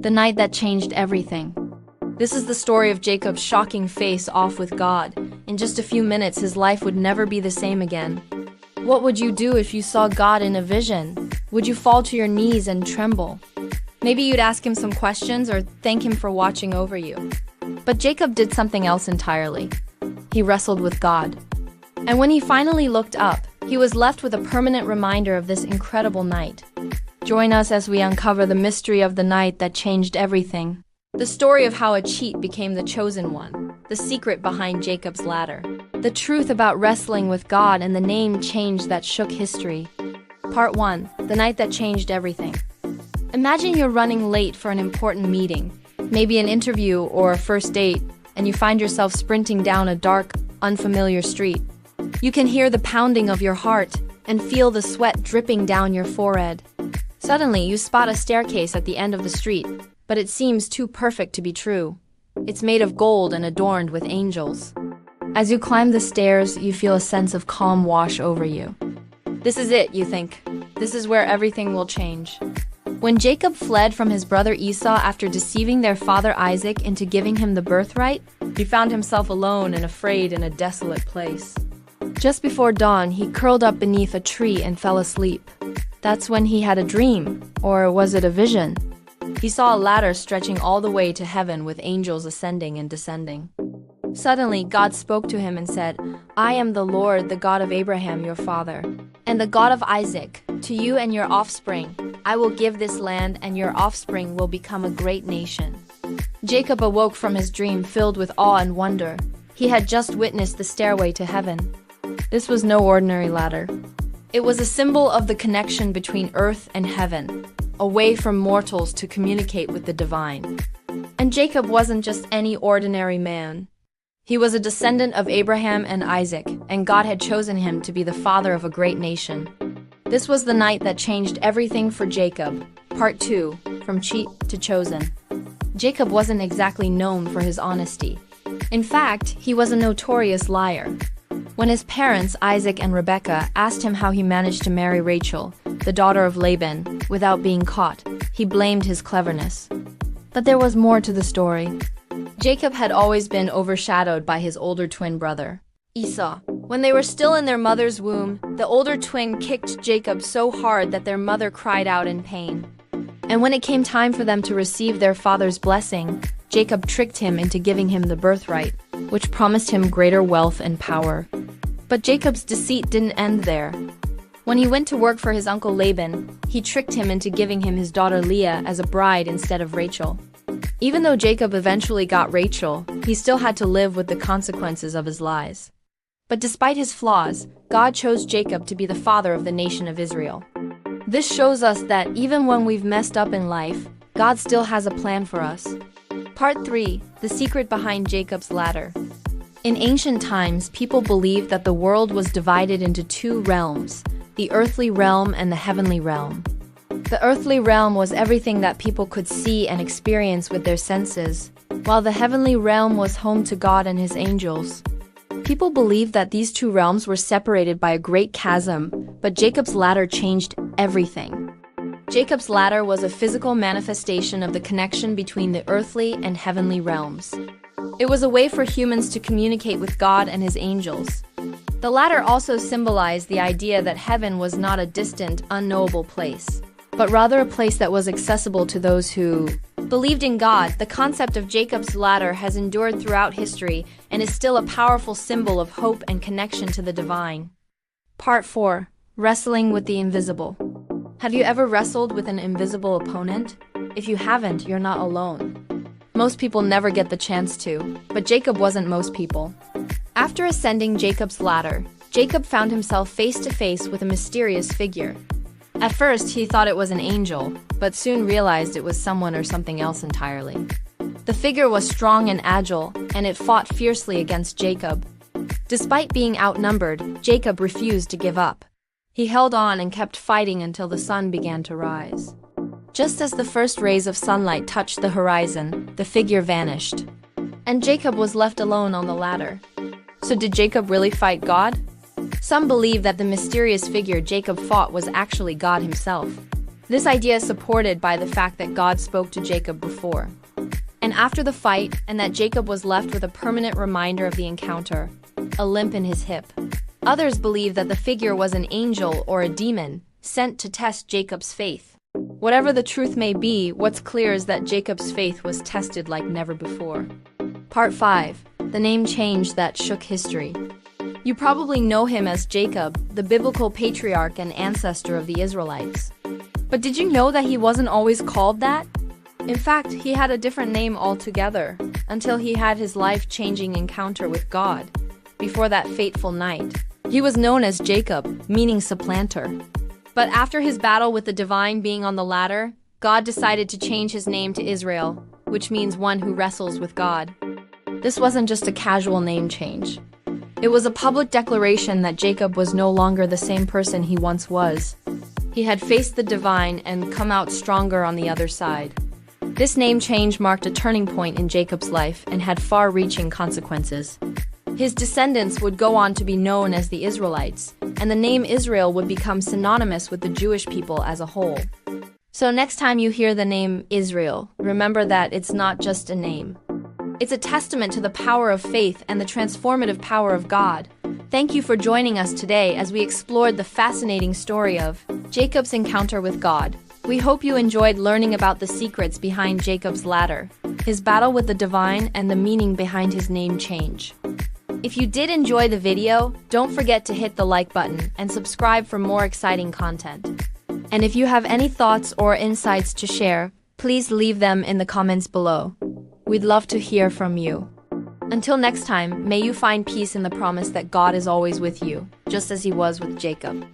The night that changed everything. This is the story of Jacob's shocking face-off with God. In just a few minutes, his life would never be the same again. What would you do if you saw God in a vision? Would you fall to your knees and tremble? Maybe you'd ask him some questions or thank him for watching over you. But Jacob did something else entirely. He wrestled with God. And when he finally looked up, he was left with a permanent reminder of this incredible night. Join us as we uncover the mystery of the night that changed everything. The story of how a cheat became the chosen one. The secret behind Jacob's ladder. The truth about wrestling with God and the name change that shook history. Part 1. The night that changed everything. Imagine you're running late for an important meeting, maybe an interview or a first date, and you find yourself sprinting down a dark, unfamiliar street. You can hear the pounding of your heart and feel the sweat dripping down your forehead. Suddenly, you spot a staircase at the end of the street, but it seems too perfect to be true. It's made of gold and adorned with angels. As you climb the stairs, you feel a sense of calm wash over you. This is it, you think. This is where everything will change. When Jacob fled from his brother Esau after deceiving their father Isaac into giving him the birthright, he found himself alone and afraid in a desolate place. Just before dawn, he curled up beneath a tree and fell asleep. That's when he had a dream, or was it a vision? He saw a ladder stretching all the way to heaven with angels ascending and descending. Suddenly, God spoke to him and said, "I am the Lord, the God of Abraham, your father, and the God of Isaac. To you and your offspring, I will give this land, and your offspring will become a great nation." Jacob awoke from his dream filled with awe and wonder. He had just witnessed the stairway to heaven. This was no ordinary ladder. It was a symbol of the connection between earth and heaven, a way for mortals to communicate with the divine. And Jacob wasn't just any ordinary man. He was a descendant of Abraham and Isaac, and God had chosen him to be the father of a great nation. This was the night that changed everything for Jacob. Part 2. From cheat to chosen. Jacob wasn't exactly known for his honesty. In fact, he was a notorious liar. When his parents, Isaac and Rebekah, asked him how he managed to marry Rachel, the daughter of Laban, without being caught, he blamed his cleverness. But there was more to the story. Jacob had always been overshadowed by his older twin brother, Esau. When they were still in their mother's womb, the older twin kicked Jacob so hard that their mother cried out in pain. And when it came time for them to receive their father's blessing, Jacob tricked him into giving him the birthright, which promised him greater wealth and power. But Jacob's deceit didn't end there. When he went to work for his uncle Laban, he tricked him into giving him his daughter Leah as a bride instead of Rachel. Even though Jacob eventually got Rachel, he still had to live with the consequences of his lies. But despite his flaws, God chose Jacob to be the father of the nation of Israel. This shows us that even when we've messed up in life, God still has a plan for us. Part 3. The secret behind Jacob's ladder. In ancient times, people believed that the world was divided into two realms, the earthly realm and the heavenly realm. The earthly realm was everything that people could see and experience with their senses, while the heavenly realm was home to God and his angels. People believed that these two realms were separated by a great chasm, but Jacob's ladder changed everything. Jacob's ladder was a physical manifestation of the connection between the earthly and heavenly realms. It was a way for humans to communicate with God and his angels. The ladder also symbolized the idea that heaven was not a distant, unknowable place, but rather a place that was accessible to those who believed in God. The concept of Jacob's ladder has endured throughout history and is still a powerful symbol of hope and connection to the divine. Part 4. Wrestling with the invisible. Have you ever wrestled with an invisible opponent? If you haven't, you're not alone. Most people never get the chance to, but Jacob wasn't most people. After ascending Jacob's ladder, Jacob found himself face to face with a mysterious figure. At first, he thought it was an angel, but soon realized it was someone or something else entirely. The figure was strong and agile, and it fought fiercely against Jacob. Despite being outnumbered, Jacob refused to give up. He held on and kept fighting until the sun began to rise. Just as the first rays of sunlight touched the horizon, the figure vanished, and Jacob was left alone on the ladder. So did Jacob really fight God? Some believe that the mysterious figure Jacob fought was actually God himself. This idea is supported by the fact that God spoke to Jacob before. And after the fight, and that Jacob was left with a permanent reminder of the encounter, a limp in his hip. Others believe that the figure was an angel or a demon, sent to test Jacob's faith. Whatever the truth may be, what's clear is that Jacob's faith was tested like never before. Part 5. The name change that shook history. You probably know him as Jacob, the biblical patriarch and ancestor of the Israelites. But did you know that he wasn't always called that? In fact, he had a different name altogether, until he had his life-changing encounter with God. Before that fateful night, he was known as Jacob, meaning supplanter. But after his battle with the divine being on the ladder, God decided to change his name to Israel, which means one who wrestles with God. This wasn't just a casual name change. It was a public declaration that Jacob was no longer the same person he once was. He had faced the divine and come out stronger on the other side. This name change marked a turning point in Jacob's life and had far-reaching consequences. His descendants would go on to be known as the Israelites, and the name Israel would become synonymous with the Jewish people as a whole. So next time you hear the name Israel, remember that it's not just a name. It's a testament to the power of faith and the transformative power of God. Thank you for joining us today as we explored the fascinating story of Jacob's encounter with God. We hope you enjoyed learning about the secrets behind Jacob's ladder, his battle with the divine, and the meaning behind his name change. If you did enjoy the video, don't forget to hit the like button and subscribe for more exciting content. And if you have any thoughts or insights to share, please leave them in the comments below. We'd love to hear from you. Until next time, may you find peace in the promise that God is always with you, just as he was with Jacob.